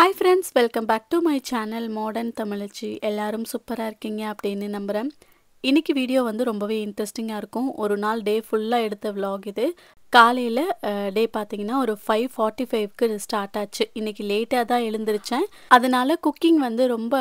Hi friends, welcome back to my channel modern Tamizhachi. எல்லாரும் சூப்பராக இருக்கீங்க அப்படின்னு நம்புகிறேன். இன்னைக்கு வீடியோ வந்து ரொம்பவே இன்ட்ரெஸ்டிங்காக இருக்கும். ஒரு நாள் டே ஃபுல்லாக எடுத்த vlog இது. காலையில் டே பார்த்தீங்கன்னா ஒரு 5:45க்கு ஸ்டார்ட் ஆச்சு. இன்னைக்கு லேட்டாக தான் எழுந்திருச்சேன். அதனால குக்கிங் வந்து ரொம்ப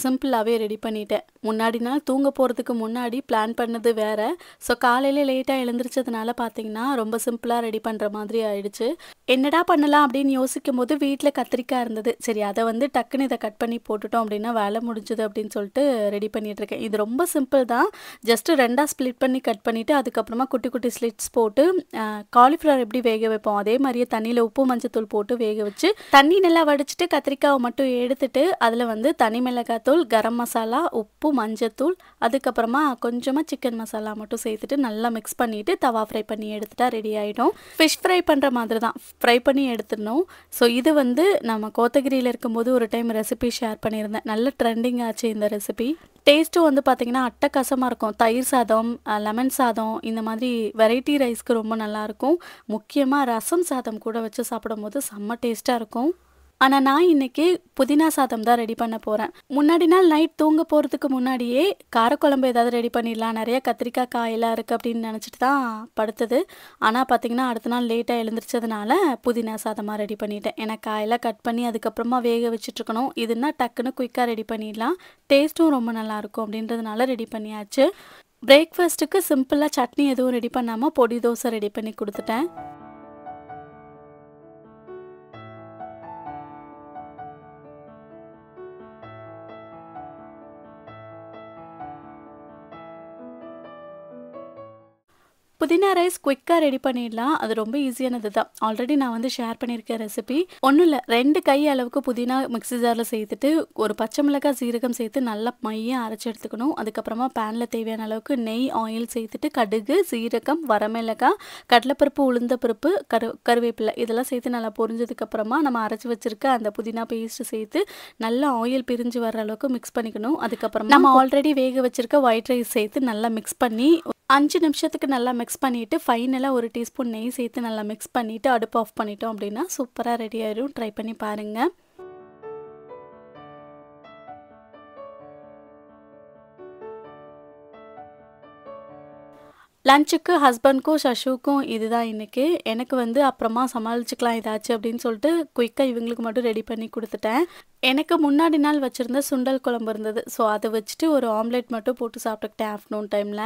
சிம்பிளாகவே ரெடி பண்ணிட்டேன். முன்னாடி நாள் தூங்க போகிறதுக்கு முன்னாடி பிளான் பண்ணது வேறு. ஸோ காலையில் லேட்டாக எழுந்திரிச்சதுனால பார்த்தீங்கன்னா ரொம்ப சிம்பிளாக ரெடி பண்ணுற மாதிரி ஆயிடுச்சு. என்னடா பண்ணலாம் அப்படின்னு யோசிக்கும் போது வீட்டில் கத்திரிக்காய் இருந்தது. சரி, அதை வந்து டக்குன்னு இதை கட் பண்ணி போட்டுட்டோம் அப்படின்னா வேலை முடிஞ்சுது அப்படின்னு சொல்லிட்டு ரெடி பண்ணிகிட்ருக்கேன். இது ரொம்ப சிம்பிள் தான். ஜஸ்ட்டு ரெண்டாக ஸ்ப்ளிட் பண்ணி கட் பண்ணிவிட்டு அதுக்கப்புறமா குட்டி குட்டி ஸ்லிட்ஸ் போட்டு காலிஃப்ளவர் எப்படி வேக வைப்போம் அதே மாதிரியே தண்ணியில் உப்பு மஞ்சத்தூள் போட்டு வேக வச்சு தண்ணி நல்லா வடிச்சிட்டு கத்திரிக்காவை மட்டும் எடுத்துட்டு அதில் வந்து தனி மிளகாத்தூள், கரம் மசாலா, உப்பு, மஞ்சத்தூள், அதுக்கப்புறமா கொஞ்சமாக சிக்கன் மசாலா மட்டும் சேர்த்துட்டு நல்லா மிக்ஸ் பண்ணிவிட்டு தவா ஃப்ரை பண்ணி எடுத்துட்டா ரெடி ஆகிடும். ஃபிஷ் ஃப்ரை பண்ணுற மாதிரி தான் ஃப்ரை பண்ணி எடுத்துடணும். ஸோ இது வந்து நம்ம கோத்தகிரியில் இருக்கும்போது ஒரு டைம் ரெசிபி ஷேர் பண்ணியிருந்தேன். நல்ல ட்ரெண்டிங் ஆச்சு இந்த ரெசிபி. டேஸ்ட்டும் வந்து பார்த்திங்கன்னா அட்டகாசமாக இருக்கும். தயிர் சாதம், லெமன் சாதம், இந்த மாதிரி வெரைட்டி ரைஸ்க்கு ரொம்ப நல்லாயிருக்கும். முக்கியமாக ரசம் சாதம் கூட வச்சு சாப்பிடும்போது செம்ம டேஸ்ட்டாக இருக்கும். ஆனால் நான் இன்றைக்கி புதினா சாதம் தான் ரெடி பண்ண போகிறேன். முன்னாடி நாள் நைட் தூங்க போகிறதுக்கு முன்னாடியே காரக்குழம்பு ஏதாவது ரெடி பண்ணிடலாம், நிறைய கத்திரிக்காய் காயெல்லாம் இருக்குது அப்படின்னு நினச்சிட்டு தான் படுத்தது. ஆனால் பார்த்திங்கன்னா அடுத்த நாள் லேட்டாக எழுந்திரிச்சதுனால புதினா சாதமாக ரெடி பண்ணிட்டேன். ஏன்னா காயெல்லாம் கட் பண்ணி அதுக்கப்புறமா வேக வச்சுட்ருக்கணும். இதுனா டக்குன்னு குயிக்காக ரெடி பண்ணிடலாம், டேஸ்ட்டும் ரொம்ப நல்லாயிருக்கும் அப்படின்றதுனால ரெடி பண்ணியாச்சு. பிரேக்ஃபாஸ்ட்டுக்கு சிம்பிளாக சட்னி எதுவும் ரெடி பண்ணாமல் பொடி தோசை ரெடி பண்ணி கொடுத்துட்டேன். புதினா ரைஸ் குயிக்காக ரெடி பண்ணிடலாம். அது ரொம்ப ஈஸியானது தான். ஆல்ரெடி நான் வந்து ஷேர் பண்ணியிருக்கேன் ரெசிபி. ஒன்றும் இல்லை, 2 கை அளவுக்கு புதினா மிக்ஸி ஜாரில் சேர்த்துட்டு ஒரு பச்சை மிளகாய், சீரகம் சேர்த்து நல்லா மையாக அரைச்சி எடுத்துக்கணும். அதுக்கப்புறமா பேனில் தேவையான அளவுக்கு நெய், ஆயில் சேர்த்துட்டு கடுகு, சீரகம், வரமிளகாய், கடலைப்பருப்பு, உளுந்தப்பருப்பு, கருவேப்பிலை இதெல்லாம் சேர்த்து நல்லா பொரிஞ்சதுக்கப்புறமா நம்ம அரைச்சி வச்சுருக்க அந்த புதினா பேஸ்ட்டு சேர்த்து நல்லா ஆயில் பிரிஞ்சு வர அளவுக்கு மிக்ஸ் பண்ணிக்கணும். அதுக்கப்புறமா நம்ம ஆல்ரெடி வேக வச்சுருக்க ஒயிட் ரைஸ் சேர்த்து நல்லா மிக்ஸ் பண்ணி 5 நிமிஷத்துக்கு நல்லா மிக்ஸ் பண்ணிவிட்டு ஃபைனலாக ஒரு டீஸ்பூன் நெய் சேர்த்து நல்லா மிக்ஸ் பண்ணிவிட்டு அடுப்பு ஆஃப் பண்ணிட்டோம் அப்படின்னா சூப்பராக ரெடி ஆயிடும். ட்ரை பண்ணி பாருங்கள். லஞ்சுக்கு ஹஸ்பண்ட்க்கும் சஷுக்கும் இதுதான் இன்றைக்கி. எனக்கு வந்து அப்புறமா சமாளிச்சுக்கலாம் ஏதாச்சும் அப்படின்னு சொல்லிட்டு குயிக்காக இவங்களுக்கு மட்டும் ரெடி பண்ணி கொடுத்துட்டேன். எனக்கு முன்னாடி நாள் வச்சுருந்த சுண்டல் குழம்பு இருந்தது. ஸோ அதை வச்சுட்டு ஒரு ஆம்லேட் மட்டும் போட்டு சாப்பிட்டுக்கிட்டேன் ஆஃப்டர்நூன் டைமில்.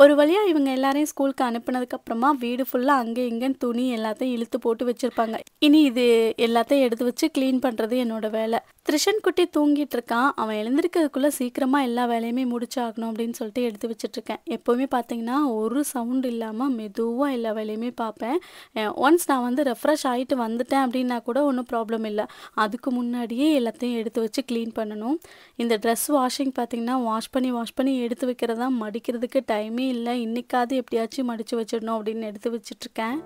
ஒரு வழியாக இவங்க எல்லாரையும் ஸ்கூலுக்கு அனுப்புனதுக்கப்புறமா வீடு ஃபுல்லாக அங்கே இங்கேன்னு துணி எல்லாத்தையும் இழுத்து போட்டு வச்சுருப்பாங்க. இனி இது எல்லாத்தையும் எடுத்து வச்சு க்ளீன் பண்ணுறது என்னோட வேலை. திரிஷன் குட்டி தூங்கிட்டு இருக்கான். அவன் எழுந்திருக்கிறதுக்குள்ளே சீக்கிரமாக எல்லா வேலையுமே முடிச்சாகணும் அப்படின்னு சொல்லிட்டு எடுத்து வச்சிட்ருக்கேன். எப்போவுமே பார்த்தீங்கன்னா ஒரு சவுண்ட் இல்லாமல் மெதுவாக எல்லா வேலையுமே பார்ப்பேன். ஒன்ஸ் நான் வந்து ரெஃப்ரெஷ் ஆகிட்டு வந்துட்டேன் அப்படின்னா கூட ஒன்றும் ப்ராப்ளம் இல்லை. அதுக்கு முன்னாடியே எல்லாத்தையும் எடுத்து வச்சு க்ளீன் பண்ணணும். இந்த ட்ரெஸ் வாஷிங் பார்த்திங்கன்னா வாஷ் பண்ணி எடுத்து வைக்கிறதா மடிக்கிறதுக்கு டைமே இல்லை. இன்னைக்காவது எப்படியாச்சும் மடிச்சு வச்சிடணும் அப்படின்னு எடுத்து வச்சிட்ருக்கேன்.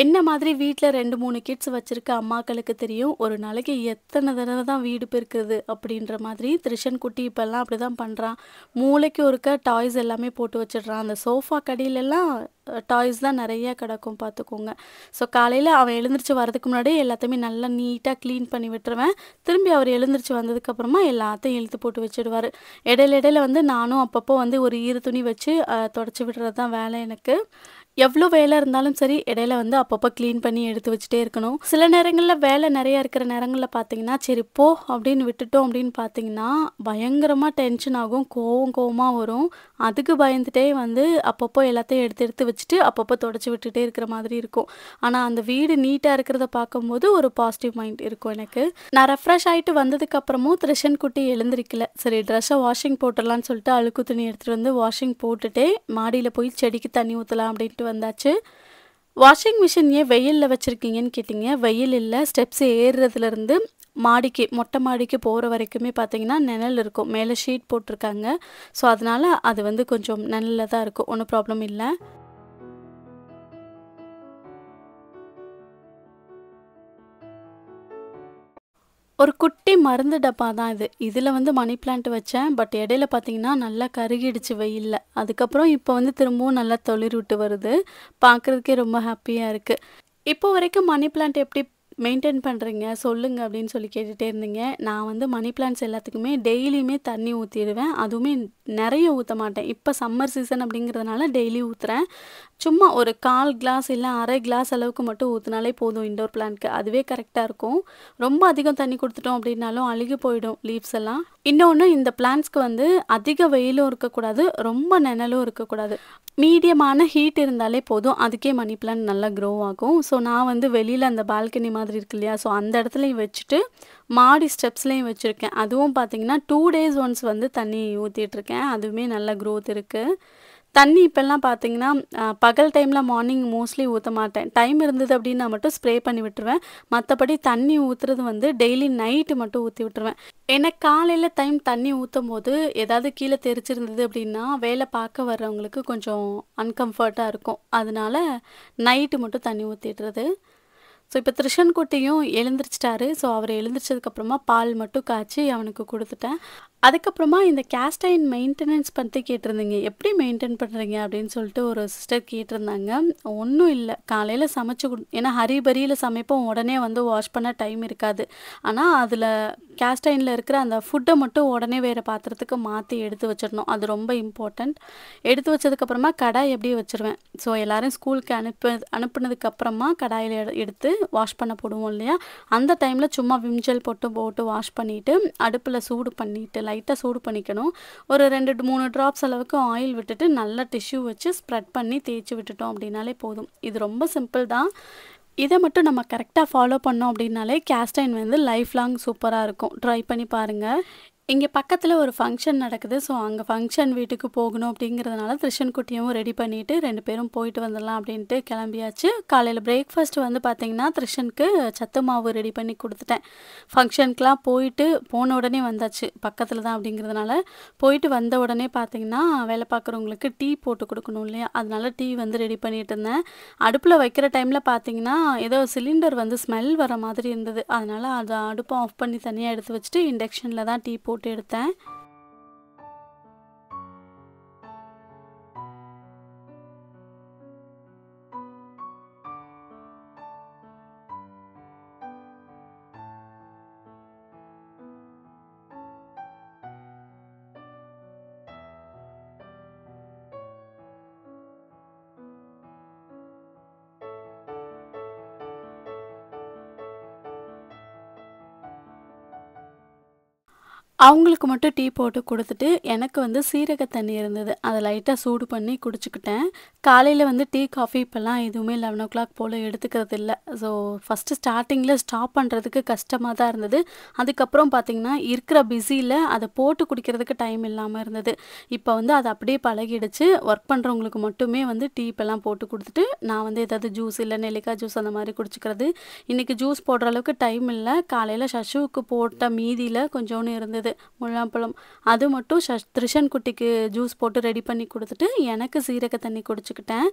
என்ன மாதிரி வீட்டில் 2-3 கிட்ஸ் வச்சுருக்க அம்மாக்களுக்கு தெரியும் ஒரு நாளைக்கு எத்தனை தடவை தான் வீடு பெருக்குது அப்படின்ற மாதிரி. திரிஷன் குட்டி இப்போல்லாம் அப்படி தான் பண்ணுறான். மூளைக்கு ஒருக்க டாய்ஸ் எல்லாமே போட்டு வச்சிடுறான். அந்த சோஃபா கடியிலெல்லாம் டாய்ஸ் தான் நிறையா கிடக்கும் பார்த்துக்கோங்க. ஸோ காலையில் அவன் எழுந்திரிச்சு வரதுக்கு முன்னாடியே எல்லாத்தையுமே நல்லா நீட்டாக க்ளீன் பண்ணி விட்டுருவேன். திரும்பி அவர் எழுந்திரிச்சு வந்ததுக்கப்புறமா எல்லாத்தையும் இழுத்து போட்டு வச்சுடுவார். இடையில வந்து நானும் அப்பப்போ வந்து ஒரு ஈர துணி வச்சு தொடச்சி விடுறது தான் வேலை எனக்கு. எவ்வளோ வேலை இருந்தாலும் சரி இடையில வந்து அப்பப்போ க்ளீன் பண்ணி எடுத்து வச்சுட்டே இருக்கணும். சில நேரங்களில் வேலை நிறையா இருக்கிற நேரங்களில் பார்த்தீங்கன்னா சரி போ அப்படின்னு விட்டுட்டோம் அப்படின்னு பார்த்தீங்கன்னா பயங்கரமாக டென்ஷன் ஆகும், கோவமாக வரும். அதுக்கு பயந்துட்டே வந்து அப்பப்போ எல்லாத்தையும் எடுத்து வச்சுட்டு அப்பப்போ தொடச்சி விட்டுட்டே இருக்கிற மாதிரி இருக்கும். ஆனால் அந்த வீடு நீட்டாக இருக்கிறத பார்க்கும்போது ஒரு பாசிட்டிவ் மைண்ட் இருக்கும் எனக்கு. நான் ரெஃப்ரெஷ் ஆகிட்டு வந்ததுக்கப்புறமும் த்ரிஷன் குட்டி எழுந்திருக்கல. சரி ட்ரெஸ்ஸை வாஷிங் போட்டுடலான்னு சொல்லிட்டு அழுக்கு துணி எடுத்துகிட்டு வந்து வாஷிங் போட்டுட்டே மாடியில் போய் செடிக்கு தண்ணி ஊற்றலாம் அப்படின்ட்டு வந்தாச்சு. வாஷிங் மிஷின் ஏன் வெயிலில் வச்சுருக்கீங்கன்னு கேட்டிங்க. வெயில் இல்லை, ஸ்டெப்ஸ் ஏறுறதுலேருந்து மாடிக்கு மொட்டை மாடிக்கு போகிற வரைக்குமே பார்த்தீங்கன்னா நிழல் இருக்கும். மேலே ஷீட் போட்டிருக்காங்க. ஸோ அதனால் அது வந்து கொஞ்சம் நிழலில் தான் இருக்கும், ஒன்றும் ப்ராப்ளம் இல்லை. ஒரு குட்டி மருந்து டப்பா தான் இது. இதில் வந்து மணி பிளான்ட் வச்சேன். பட் இடையில பார்த்தீங்கன்னா நல்லா கருகிடுச்சு வெயில்ல. அதுக்கப்புறம் இப்போ வந்து திரும்பவும் நல்லா துளிர் விட்டு வருது. பார்க்குறதுக்கே ரொம்ப ஹாப்பியாக இருக்குது. இப்போ வரைக்கும் மணி பிளான்ட் எப்படி மெயின்டைன் பண்ணுறீங்க சொல்லுங்க அப்படின்னு சொல்லி கேட்டுகிட்டே இருந்தீங்க. நான் வந்து மணி பிளான்ட்ஸ் எல்லாத்துக்குமே டெய்லியுமே தண்ணி ஊற்றிடுவேன். அதுவுமே நிறைய ஊற்ற மாட்டேன். இப்போ சம்மர் சீசன் அப்படிங்கிறதுனால டெய்லி ஊற்றுறேன். சும்மா ஒரு 1/4 கிளாஸ் இல்லை அரை கிளாஸ் அளவுக்கு மட்டும் ஊற்றினாலே போதும் இண்டோர் பிளான்ட்க்கு. அதுவே கரெக்டாக இருக்கும். ரொம்ப அதிகம் தண்ணி கொடுத்துட்டோம் அப்படின்னாலும் அழுகி போயிடும் லீவ்ஸ் எல்லாம். இன்னொன்று, இந்த பிளான்ட்ஸ்க்கு வந்து அதிக வெயிலும் இருக்கக்கூடாது, ரொம்ப நிழலும் இருக்கக்கூடாது. மீடியமான ஹீட் இருந்தாலே போதும், அதுக்கே மணி பிளான்ட் நல்லா க்ரோ ஆகும். ஸோ நான் வந்து வெளியில் அந்த பால்கனி மாதிரி இருக்கு இல்லையா, ஸோ அந்த இடத்துலையும் வச்சுட்டு மாடி ஸ்டெப்ஸ்லேயும் வச்சுருக்கேன். அதுவும் பார்த்தீங்கன்னா 2 days ஒன்ஸ் வந்து தண்ணி ஊற்றிட்டுருக்கேன். அதுவுமே நல்ல க்ரோத் இருக்குது. தண்ணி இப்போல்லாம் பார்த்தீங்கன்னா பகல் டைமில் மார்னிங் மோஸ்ட்லி ஊற்ற மாட்டேன். டைம் இருந்தது அப்படின்னா மட்டும் ஸ்ப்ரே பண்ணி விட்டுருவேன். மற்றபடி தண்ணி ஊற்றுறது வந்து டெய்லி நைட்டு மட்டும் ஊற்றி விட்டுருவேன். ஏன்னா காலையில் டைம் தண்ணி ஊற்றும் போது ஏதாவது கீழே தெரிச்சிருந்தது அப்படின்னா வேலை பார்க்க வர்றவங்களுக்கு கொஞ்சம் அன்கம்ஃபர்ட்டாக இருக்கும். அதனால நைட்டு மட்டும் தண்ணி ஊற்றிடுறது. ஸோ இப்போ த்ரிஷன் குட்டியும் எழுந்திரிச்சிட்டாரு. ஸோ அவர் எழுந்திரிச்சதுக்கப்புறமா பால் மட்டும் காய்ச்சி அவனுக்கு கொடுத்துட்டேன். அதுக்கப்புறமா இந்த கேஸ்ட் அயர்ன் மெயின்டெனன்ஸ் பற்றி கேட்டிருந்தீங்க. எப்படி மெயின்டைன் பண்ணுறீங்க அப்படின்னு சொல்லிட்டு ஒரு சிஸ்டர் கேட்டிருந்தாங்க. ஒன்றும் இல்லை, காலையில் சமைச்சு ஏன்னா ஹரிபரியில் சமைப்போம், உடனே வந்து வாஷ் பண்ண டைம் இருக்காது. ஆனால் அதில் கேஸ்ட் அயர்னில் இருக்கிற அந்த ஃபுட்டை மட்டும் உடனே வேறு பாத்திரத்துக்கு மாற்றி எடுத்து வச்சிடணும். அது ரொம்ப இம்பார்ட்டண்ட். எடுத்து வச்சதுக்கப்புறமா கடாய் எப்படி வச்சுருவேன். ஸோ எல்லோரும் ஸ்கூலுக்கு அனுப்புனதுக்கப்புறமா கடாயில் எடுத்து வாஷ் பண்ண போடுவோம் இல்லையா, அந்த டைமில் சும்மா விம்ஜெல் போட்டு வாஷ் பண்ணிவிட்டு அடுப்பில் சூடு பண்ணிவிட்டு லைட்டாக சூடு பண்ணிக்கணும். ஒரு 2-3 ட்ராப்ஸ் அளவுக்கு ஆயில் விட்டுட்டு நல்லா டிஷ்யூ வச்சு ஸ்ப்ரெட் பண்ணி தேய்ச்சி விட்டுட்டோம் அப்படின்னாலே போதும். இது ரொம்ப சிம்பிள் தான். இதை மட்டும் நம்ம கரெக்டாக ஃபாலோ பண்ணோம் அப்படின்னாலே கேஸ்ட் அயர்ன் வந்து லைஃப் லாங் சூப்பராக இருக்கும். ட்ரை பண்ணி பாருங்கள். இங்கே பக்கத்தில் ஒரு ஃபங்க்ஷன் நடக்குது. ஸோ அங்கே ஃபங்க்ஷன் வீட்டுக்கு போகணும் அப்படிங்கிறதுனால த்ரிஷன் குட்டியும் ரெடி பண்ணிவிட்டு 2 பேரும் போயிட்டு வந்துடலாம் அப்படின்ட்டு கிளம்பியாச்சு. காலையில் பிரேக்ஃபாஸ்ட் வந்து பார்த்திங்கன்னா த்ரிஷனுக்கு சத்து மாவு ரெடி பண்ணி கொடுத்துட்டேன். ஃபங்க்ஷனுக்குலாம் போன உடனே வந்தாச்சு, பக்கத்தில் தான் அப்படிங்கிறதுனால. போயிட்டு வந்த உடனே பார்த்திங்கன்னா வேலை பார்க்குறவங்களுக்கு டீ போட்டு கொடுக்கணும் இல்லையா, அதனால டீ வந்து ரெடி பண்ணிகிட்டு இருந்தேன். அடுப்பில் வைக்கிற டைமில் பார்த்திங்கன்னா ஏதோ சிலிண்டர் வந்து ஸ்மெல் வர மாதிரி இருந்தது. அதனால் அதை அடுப்பை ஆஃப் பண்ணி தனியாக எடுத்து வச்சுட்டு இண்டக்ஷனில் தான் டீ போட்டு எடுத்தேன். அவங்களுக்கு மட்டும் டீ போட்டு கொடுத்துட்டு எனக்கு வந்து சீரக தண்ணி இருந்தது, அதை லைட்டாக சூடு பண்ணி குடிச்சுக்கிட்டேன். காலையில் வந்து டீ காஃபி இப்போல்லாம் எதுவுமே 11 o'clock போல் எடுத்துக்கிறது இல்லை. ஸோ ஃபஸ்ட்டு ஸ்டார்டிங்கில் ஸ்டாப் பண்ணுறதுக்கு கஷ்டமாக தான் இருந்தது. அதுக்கப்புறம் பார்த்திங்கன்னா இருக்கிற பிஸியில் அதை போட்டு குடிக்கிறதுக்கு டைம் இல்லாமல் இருந்தது. இப்போ வந்து அது அப்படியே பழகிடுச்சு. ஒர்க் பண்ணுறவங்களுக்கு மட்டுமே வந்து டீ இப்போல்லாம் போட்டு கொடுத்துட்டு நான் வந்து ஏதாவது ஜூஸ் இல்லை நெல்லிக்காய் ஜூஸ் அந்த மாதிரி குடிச்சிக்கிறது. இன்றைக்கி ஜூஸ் போடுற அளவுக்கு டைம் இல்லை. காலையில் சஷுவுக்கு போட்ட மீதியில் கொஞ்சோன்னு இருந்தது முழாம்பழம், அது மட்டும் த்ரிஷன் குட்டிக்கு ஜூஸ் போட்டு ரெடி பண்ணி கொடுத்துட்டு எனக்கு சீரக தண்ணி குடிச்சுக்கிட்டேன்.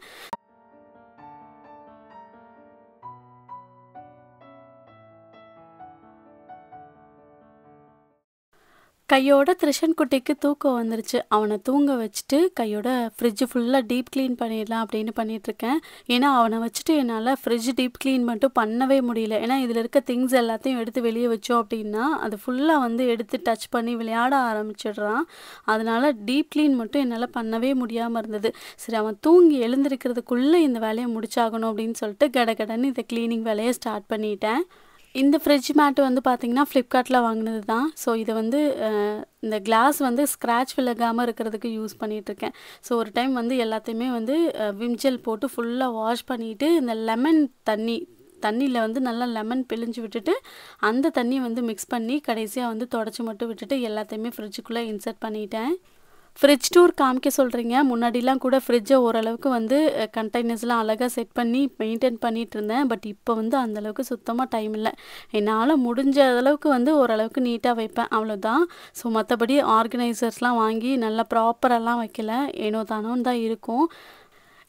கையோட த்ரிஷன் குட்டிக்கு தூக்கம் வந்துருச்சு. அவனை தூங்க வச்சுட்டு கையோட ஃப்ரிட்ஜ் ஃபுல்லாக டீப் க்ளீன் பண்ணிடலாம் அப்படின்னு பண்ணிகிட்ருக்கேன். ஏன்னா அவனை வச்சுட்டு என்னால் ஃப்ரிட்ஜ் டீப் க்ளீன் மட்டும் பண்ணவே முடியல. ஏன்னா இதில் இருக்க திங்ஸ் எல்லாத்தையும் எடுத்து வெளியே வச்சோம் அப்படின்னா அது ஃபுல்லாக வந்து எடுத்து டச் பண்ணி விளையாட ஆரம்பிச்சிடுறான். அதனால் டீப் க்ளீன் மட்டும் என்னால் பண்ணவே முடியாமல் இருந்தது. சரி அவன் தூங்கி எழுந்திருக்கிறதுக்குள்ளே இந்த வேலையை முடிச்சாகணும் அப்படின்னு சொல்லிட்டு கடகடன்னு இந்த க்ளீனிங் வேலையை ஸ்டார்ட் பண்ணிட்டேன். இந்த ஃப்ரிட்ஜ் மேட் வந்து பார்த்தீங்கன்னா, ஃப்ளிப்கார்ட்ல வாங்குனது தான். ஸோ இத வந்து இந்த கிளாஸ் வந்து ஸ்க்ராட்ச் விலகாம இருக்கிறதுக்கு யூஸ் பண்ணிட்டுருக்கேன். ஸோ ஒரு டைம் வந்து எல்லாத்தையுமே வந்து விம் ஜெல் போட்டு ஃபுல்லா வாஷ் பண்ணிட்டு, இந்த லெமன் தண்ணியில வந்து நல்லா லெமன் பிழிஞ்சு விட்டுட்டு, அந்த தண்ணிய வந்து மிக்ஸ் பண்ணி கடைசியா வந்து தொடச்சு மட்டும் விட்டுட்டு எல்லாத்தையுமே ஃப்ரிட்ஜுக்குள்ள இன்சர்ட் பண்ணிட்டேன். ஃப்ரிட்ஜ் டூர் காமிக்க சொல்றீங்க. முன்னாடிலாம் கூட ஃப்ரிட்ஜ ஓரளவுக்கு வந்து கண்டெய்னர்ஸ்லாம் அழகா செட் பண்ணி மெயின்டெயின் பண்ணிட்டுருந்தேன். பட் இப்போ வந்து அந்த அளவுக்கு சுத்தமா டைம் இல்ல. என்னால முடிஞ்ச அளவுக்கு வந்து ஓரளவுக்கு நீட்டா வைப்பேன். அவ்வளோதான். ஸோ மத்தபடி ஆர்கனைசர்ஸ்லாம் வாங்கி நல்லா ப்ராப்பராலாம் வைக்கல. ஏனோ தானோன்னு தான் இருக்கும்.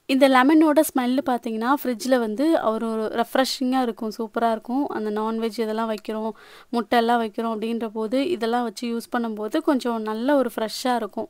இந்த லெமனோட ஸ்மெல்லு பார்த்தீங்கன்னா, ஃப்ரிட்ஜில வந்து ஒரு ரெஃப்ரெஷிங்கா இருக்கும். சூப்பரா இருக்கும். அந்த நான்வெஜ் இதெல்லாம் வைக்கிறோம், முட்டைலாம் வைக்கிறோம் அப்படின்றபோது, இதெல்லாம் வச்சு யூஸ் பண்ணும்போது கொஞ்சம் நல்ல ஒரு ஃப்ரெஷ்ஷா இருக்கும்.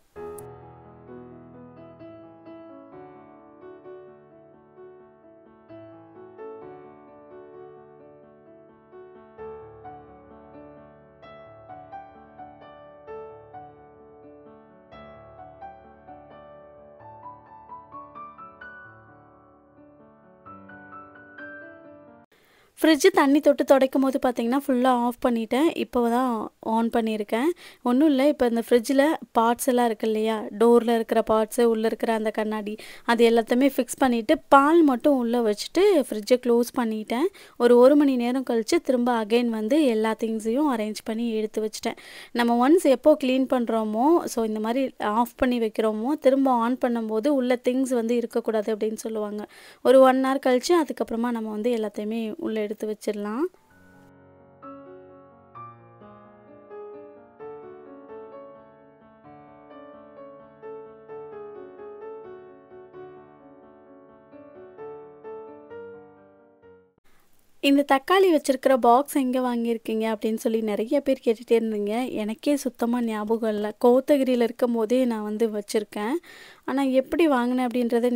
ஃப்ரிட்ஜ் தண்ணி தொட்டு துடைக்கும்போது பார்த்தீங்கன்னா, ஃபுல்லா ஆஃப் பண்ணிட்டேன். இப்போ தான் ஆன் பண்ணியிருக்கேன். ஒண்ணும் இல்ல, இப்போ இந்த ஃப்ரிட்ஜில பார்ட்ஸ் எல்லாம் இருக்கு இல்லையா? டோர்ல இருக்கிற பார்ட்ஸு, உள்ள இருக்கிற அந்த கண்ணாடி, அது எல்லாத்தையுமே ஃபிக்ஸ் பண்ணிட்டு, பால் மட்டும் உள்ள வச்சுட்டு ஃப்ரிட்ஜ க்ளோஸ் பண்ணிட்டேன். ஒரு 1 மணி நேரம் கழிச்சு திரும்ப அகைன் வந்து எல்லா திங்ஸையும் அரேஞ்ச் பண்ணி எடுத்து வச்சுட்டேன். நம்ம ஒன்ஸ் எப்போ கிளீன் பண்ணுறோமோ, ஸோ இந்த மாரி ஆஃப் பண்ணி வைக்கிறோமோ, திரும்ப ஆன் பண்ணும்போது உள்ள திங்ஸ் வந்து இருக்கக்கூடாது அப்படின்னு சொல்லுவாங்க. ஒரு 1 ஹவர் கழிச்சு அதுக்கப்புறமா நம்ம வந்து எல்லாத்தையுமே உள்ள எடுத்து வச்சிடலாம். இந்த தக்காளி வச்சிருக்கிற பாக்ஸ் எங்கே வாங்கியிருக்கீங்க அப்படின்னு சொல்லி நிறைய பேர் கேட்டுகிட்டே இருந்தீங்க. எனக்கே சுத்தமாக ஞாபகம் இல்லை. கோத்தகிரியில் இருக்கும் போதே நான் வந்து வச்சுருக்கேன். ஆனால் எப்படி வாங்கினேன் அப்படின்றது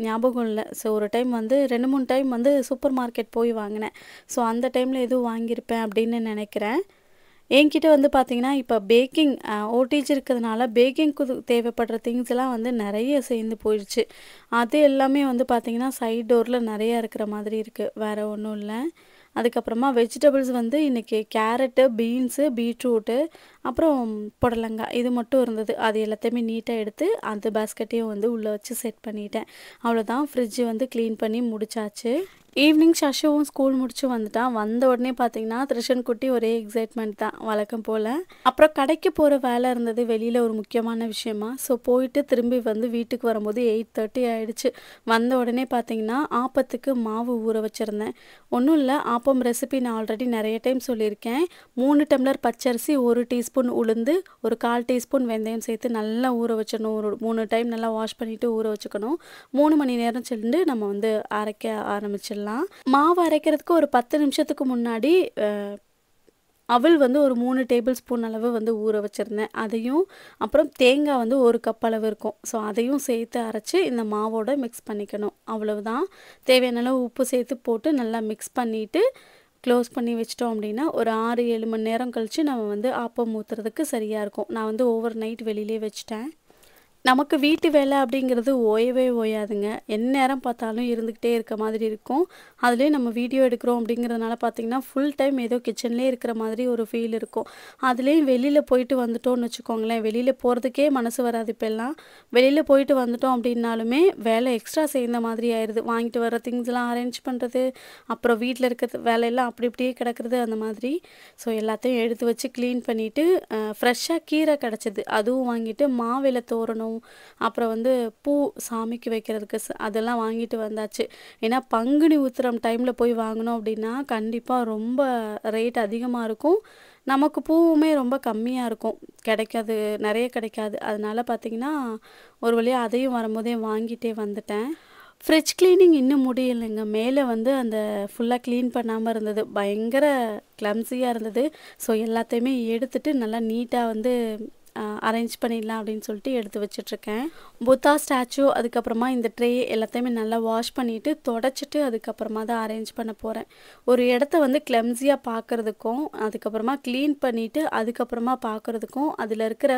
ஞாபகம் இல்லை. ஸோ ஒரு டைம் வந்து 2, 3 டைம் வந்து சூப்பர் மார்க்கெட் போய் வாங்கினேன். ஸோ அந்த டைமில் எதுவும் வாங்கியிருப்பேன் அப்படின்னு நினைக்கிறேன். என்கிட்ட வந்து பார்த்தீங்கன்னா, இப்போ பேக்கிங் ஓடிஜி இருக்கிறதுனால பேக்கிங்க்கு தேவைப்படுற திங்ஸ் எல்லாம் வந்து நெறைய சேர்ந்து போயிடுச்சு. அது எல்லாமே வந்து பார்த்தீங்கன்னா, சைட் டோர்ல நெறையா இருக்கிற மாதிரி இருக்கு. வேற ஒண்ணும் இல்ல. அதுக்கப்புறமா வெஜிடபிள்ஸ் வந்து இன்னைக்கு கேரட்டு, பீன்ஸு, பீட்ரூட்டு, அப்புறம் புடலங்காய் இது மட்டும் இருந்தது. அது எல்லாத்தையுமே நீட்டா எடுத்து அந்த பாஸ்கெட்டையும் வந்து உள்ள வச்சு செட் பண்ணிட்டேன். அவ்வளோதான், ஃப்ரிட்ஜ் வந்து கிளீன் பண்ணி முடிச்சாச்சு. ஈவினிங் சஷுவும் ஸ்கூல் முடிச்சு வந்துட்டான். வந்த உடனே பார்த்தீங்கன்னா, திரிஷன் குட்டி ஒரே எக்ஸைட்மெண்ட் தான் வழக்கம் போல. அப்புறம் கடைக்கு போற வேலை இருந்தது வெளியில ஒரு முக்கியமான விஷயமா. ஸோ போயிட்டு திரும்பி வந்து வீட்டுக்கு வரும்போது 8:30 ஆயிடுச்சு. வந்த உடனே பார்த்தீங்கன்னா, ஆப்பத்துக்கு மாவு ஊற வச்சிருந்தேன். ஒண்ணும் இல்ல, ஆப்பம் ரெசிபி நான் ஆல்ரெடி நெறைய டைம் சொல்லியிருக்கேன். 3 டம்ளர் பச்சரிசி, 1 டீஸ்பூன் உளுந்து, ஒரு 1/4 டீஸ்பூன் வெந்தயம் சேர்த்து நல்லா ஊற வச்சிடணும். ஒரு 3 டைம் நல்லா வாஷ் பண்ணிட்டு ஊற வச்சுக்கணும். 3 மணி நேரம் சென்று நம்ம வந்து அரைக்க ஆரம்பிச்சிடலாம். மாவு அரைக்கிறதுக்கு ஒரு 10 நிமிஷத்துக்கு முன்னாடி அவல் வந்து ஒரு 3 டேபிள் ஸ்பூன் அளவு வந்து ஊற வச்சுருந்தேன். அதையும் அப்புறம் தேங்காய் வந்து 1 கப் அளவு இருக்கும். ஸோ அதையும் சேர்த்து அரைச்சி இந்த மாவோட மிக்ஸ் பண்ணிக்கணும். அவ்வளவுதான். தேவையான அளவு உப்பு சேர்த்து போட்டு நல்லா மிக்ஸ் பண்ணிவிட்டு க்ளோஸ் பண்ணி வச்சிட்டோம் அப்படின்னா, ஒரு 6, 7 மணி நேரம் கழித்து நம்ம வந்து ஆப்பம் ஊற்றுறதுக்கு சரியாக இருக்கும். நான் வந்து ஓவர் நைட் வெளியிலே வச்சுட்டேன். நமக்கு வீட்டு வேலை அப்படிங்கிறது ஓயவே ஓயாதுங்க. எந்நேரம் பார்த்தாலும் இருந்துக்கிட்டே இருக்க மாதிரி இருக்கும். அதுலேயும் நம்ம வீடியோ எடுக்கிறோம் அப்படிங்கிறதுனால பார்த்தீங்கன்னா, ஃபுல் டைம் ஏதோ கிச்சன்லேயே இருக்கிற மாதிரி ஒரு ஃபீல் இருக்கும். அதுலேயும் வெளியில் போயிட்டு வந்துட்டோம்னு வச்சுக்கோங்களேன், வெளியில் போகிறதுக்கே மனசு வராது இப்போல்லாம். வெளியில் போயிட்டு வந்துட்டோம் அப்படின்னாலுமே வேலை எக்ஸ்ட்ரா சேர்ந்த மாதிரி ஆயிடுது. வாங்கிட்டு வர திங்ஸ்லாம் அரேஞ்ச் பண்ணுறது, அப்புறம் வீட்டில் இருக்கிற வேலையெல்லாம் அப்படி இப்படியே கிடக்குறது அந்த மாதிரி. ஸோ எல்லாத்தையும் எடுத்து வச்சு க்ளீன் பண்ணிவிட்டு ஃப்ரெஷ்ஷாக கீரை கிடச்சிது, அதுவும் வாங்கிட்டு மாவில தோரணம், அப்புறம் வந்து பூ சாமிக்கு வைக்கிறதுக்கு அதெல்லாம் வாங்கிட்டு வந்தாச்சு. ஏன்னா பங்குனி உத்திரம் டைமில் போய் வாங்கினோம் அப்படின்னா கண்டிப்பாக ரொம்ப ரேட் அதிகமாக இருக்கும். நமக்கு பூவுமே ரொம்ப கம்மியாக இருக்கும், கிடைக்காது, நிறைய கிடைக்காது. அதனால பார்த்தீங்கன்னா ஒரு வழியாக அதையும் வரும்போதே வாங்கிட்டே வந்துட்டேன். ஃப்ரிட்ஜ் கிளீனிங் இன்னும் முடியலைங்க. மேலே வந்து அந்த ஃபுல்லாக க்ளீன் பண்ணாமல் இருந்தது, பயங்கர கிளம்ஸியாக இருந்தது. ஸோ எல்லாத்தையுமே எடுத்துட்டு நல்லா நீட்டாக வந்து அரேஞ்ச் பண்ணிடலாம் அப்படின்னு சொல்லிட்டு எடுத்து வச்சிட்ருக்கேன். புத்தா ஸ்டாச்சு, அதுக்கப்புறமா இந்த ட்ரே எல்லாத்தையுமே நல்லா வாஷ் பண்ணிவிட்டு தொடச்சிட்டு அதுக்கப்புறமா தான் அரேஞ்ச் பண்ண போகிறேன். ஒரு இடத்த வந்து கிளம்ஸியாக பார்க்குறதுக்கும், அதுக்கப்புறமா க்ளீன் பண்ணிவிட்டு அதுக்கப்புறமா பார்க்குறதுக்கும் அதில் இருக்கிற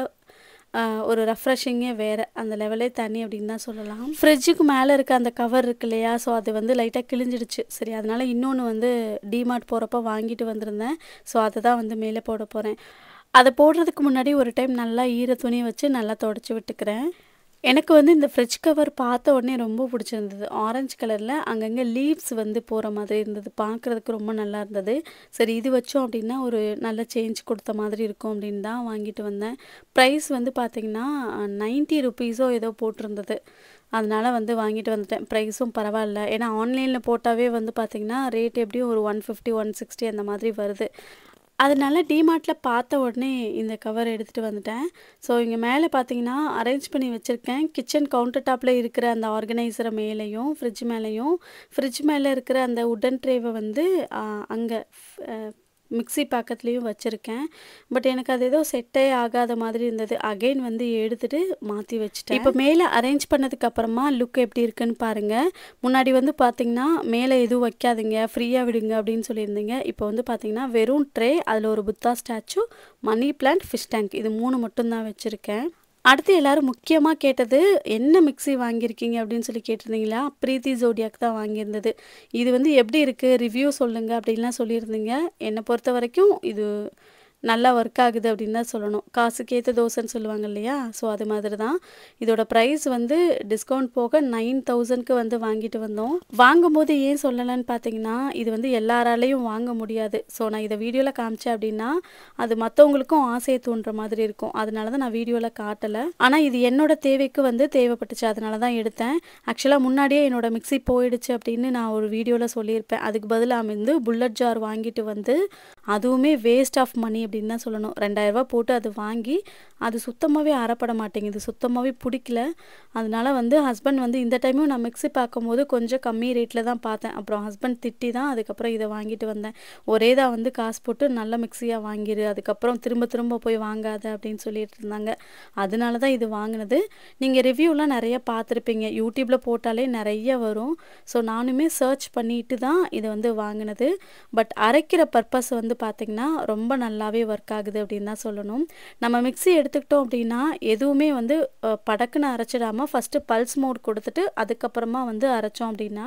ஒரு ரெஃப்ரெஷிங்கே வேறு, அந்த லெவலே தனி அப்படின்னு தான் சொல்லலாம். ஃப்ரிட்ஜுக்கு மேலே இருக்க அந்த கவர் இருக்கு இல்லையா, ஸோ அது வந்து லைட்டாக கிழிஞ்சிடுச்சு. சரி, அதனால் இன்னொன்று வந்து டிமார்ட் போகிறப்ப வாங்கிட்டு வந்திருந்தேன். ஸோ அதை தான் வந்து மேலே போட போகிறேன். அதை போடுறதுக்கு முன்னாடி ஒரு டைம் நல்லா ஈர துணியை வச்சு நல்லா தொடச்சி விட்டுக்கிறேன். எனக்கு வந்து இந்த ஃப்ரிட்ஜ் கவர் பார்த்த உடனே ரொம்ப பிடிச்சிருந்தது. ஆரஞ்சு கலரில் அங்கங்கே லீவ்ஸ் வந்து போகிற மாதிரி இருந்தது. பார்க்குறதுக்கு ரொம்ப நல்லா இருந்தது. சரி, இது வச்சோம் அப்படின்னா ஒரு நல்ல சேஞ்ச் கொடுத்த மாதிரி இருக்கும் அப்படின்னு தான் வாங்கிட்டு வந்தேன். ப்ரைஸ் வந்து பார்த்திங்கன்னா 90 ருபீஸோ ஏதோ போட்டிருந்தது. அதனால் வந்து வாங்கிட்டு வந்துட்டேன். ப்ரைஸும் பரவாயில்ல. ஏன்னா ஆன்லைனில் போட்டாவே வந்து பார்த்திங்கன்னா ரேட் எப்படியும் ஒரு 150 160 அந்த மாதிரி வருது. அதனால டிமார்ட்டில் பார்த்த உடனே இந்த கவர் எடுத்துகிட்டு வந்துட்டேன். ஸோ இங்கே மேலே பார்த்தீங்கன்னா அரேஞ்ச் பண்ணி வச்சுருக்கேன். கிச்சன் கவுண்டர் டாப்பில் இருக்கிற அந்த ஆர்கனைசரை மேலேயும் ஃப்ரிட்ஜ் மேலே இருக்கிற அந்த உட்டன் ட்ரேவை வந்து அங்கே மிக்ஸி பக்கத்துலேயும் வச்சுருக்கேன். பட் எனக்கு அது ஏதோ செட்டே ஆகாத மாதிரி இருந்தது. அகைன் வந்து எடுத்துகிட்டு மாற்றி வச்சுட்டேன். இப்போ மேலே அரேஞ்ச் பண்ணதுக்கப்புறமா லுக் எப்படி இருக்குன்னு பாருங்கள். முன்னாடி வந்து பார்த்திங்கன்னா மேலே எதுவும் வைக்காதீங்க, ஃப்ரீயாக விடுங்க அப்படின்னு சொல்லியிருந்தீங்க. இப்போ வந்து பார்த்திங்கன்னா வெறும் ட்ரே, அதில் ஒரு Buddha statue, money plant, fish tank, இது 3 மட்டும்தான் வச்சுருக்கேன். அடுத்து எல்லாரும் முக்கியமாக கேட்டது, என்ன மிக்ஸி வாங்கியிருக்கீங்க அப்படின்னு சொல்லி கேட்டிருந்தீங்களா? பிரீத்தி ஜோடியாக் தான் வாங்கியிருந்தது. இது வந்து எப்படி இருக்குது, ரிவ்யூ சொல்லுங்கள் அப்படின்லாம் சொல்லியிருந்தீங்க. என்னை பொறுத்த வரைக்கும் இது நல்லா ஒர்க் ஆகுது அப்படின்னு தான் சொல்லணும். காசுக்கு ஏற்ற தோசைன்னு சொல்லுவாங்க இல்லையா, ஸோ அது மாதிரி தான். இதோட ப்ரைஸ் வந்து டிஸ்கவுண்ட் போக 9000க்கு வந்து வாங்கிட்டு வந்தோம். வாங்கும்போது ஏன் சொல்லலைன்னு பார்த்தீங்கன்னா, இது வந்து எல்லாராலையும் வாங்க முடியாது. ஸோ நான் இதை வீடியோவில் காமிச்சேன் அப்படின்னா அது மற்றவங்களுக்கும் ஆசையை தூண்டுற மாதிரி இருக்கும். அதனால தான் நான் வீடியோவில் காட்டலை. ஆனால் இது என்னோட தேவைக்கு வந்து தேவைப்பட்டுச்சு, அதனால தான் எடுத்தேன். ஆக்சுவலாக முன்னாடியே என்னோட மிக்ஸி போயிடுச்சு அப்படின்னு நான் ஒரு வீடியோவில் சொல்லியிருப்பேன். அதுக்கு பதிலாக வந்து புல்லட் ஜார் வாங்கிட்டு வந்து, அதுவுமே வேஸ்ட் ஆஃப் மணி அப்படின்னு தான் சொல்லணும். 2000 ரூபா போட்டு அது வாங்கி அது சுத்தமாகவே அறப்பட மாட்டேங்குது, சுத்தமாகவே பிடிக்கல. அதனால வந்து ஹஸ்பண்ட் வந்து இந்த டைமும் நான் மிக்ஸி பார்க்கும்போது கொஞ்சம் கம்மி ரேட்டில் தான் பார்த்தேன். அப்புறம் ஹஸ்பண்ட் திட்டி தான் அதுக்கப்புறம் இதை வாங்கிட்டு வந்தேன். ஒரே தான் வந்து காசு போட்டு நல்ல மிக்ஸியாக வாங்கிடு, அதுக்கப்புறம் திரும்ப போய் வாங்காத அப்படின்னு சொல்லிட்டு இருந்தாங்க. அதனால தான் இது வாங்கினது. நீங்கள் ரிவ்யூலாம் நிறைய பார்த்துருப்பீங்க, யூடியூப்பில் போட்டாலே நிறைய வரும். ஸோ நானுமே சர்ச் பண்ணிட்டு தான் இதை வந்து வாங்கினது. பட் அரைக்கிற பர்பஸ் வந்து பார்த்திங்கன்னா ரொம்ப நல்லாவே ஒர்க் ஆகுது அப்படின்னு தான் சொல்லணும். நம்ம மிக்ஸி எடுத்துக்கிட்டோம் அப்படின்னா எதுவுமே வந்து படக்குன்னு அரைச்சிடாமல் ஃபஸ்ட்டு பல்ஸ் மோட் கொடுத்துட்டு அதுக்கப்புறமா வந்து அரைச்சோம் அப்படின்னா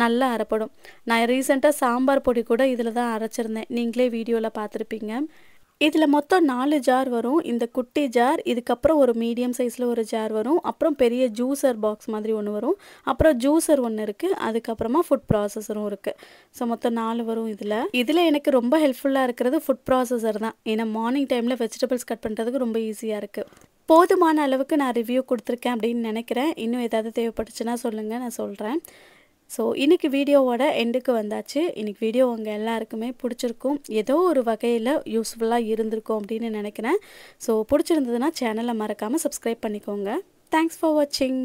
நல்லா அரைப்படும். நான் ரீசெண்டாக சாம்பார் பொடி கூட இதில் தான் அரைச்சிருந்தேன், நீங்களே வீடியோவில் பார்த்துருப்பீங்க. இதில் மொத்தம் 4 ஜார் வரும். இந்த குட்டி ஜார், இதுக்கப்புறம் ஒரு மீடியம் சைஸில் ஒரு ஜார் வரும், அப்புறம் பெரிய ஜூஸர் பாக்ஸ் மாதிரி ஒன்று வரும், அப்புறம் ஜூஸர் ஒன்று இருக்குது, அதுக்கப்புறமா ஃபுட் ப்ராசஸரும் இருக்குது. ஸோ மொத்தம் 4 வரும். இதில் எனக்கு ரொம்ப ஹெல்ப்ஃபுல்லாக இருக்கிறது ஃபுட் ப்ராசஸர் தான். ஏன்னா மார்னிங் டைமில் வெஜிடபிள்ஸ் கட் பண்ணுறதுக்கு ரொம்ப ஈஸியாக இருக்குது. போதுமான அளவுக்கு நான் ரிவ்யூ கொடுத்துருக்கேன் அப்படின்னு நினைக்கிறேன். இன்னும் ஏதாவது தேவைப்பட்டுச்சுன்னா சொல்லுங்கள், நான் சொல்கிறேன். ஸோ இன்றைக்கி வீடியோவோட எண்டுக்கு வந்தாச்சு. இன்றைக்கி வீடியோ உங்கள் எல்லாருக்குமே பிடிச்சிருக்கும், ஏதோ ஒரு வகையில் யூஸ்ஃபுல்லாக இருந்திருக்கும் அப்படின்னு நினைக்கிறேன். ஸோ பிடிச்சிருந்ததுன்னா சேனலை மறக்காமல் சப்ஸ்கிரைப் பண்ணிக்கோங்க. தேங்க்ஸ் ஃபார் வாட்சிங்.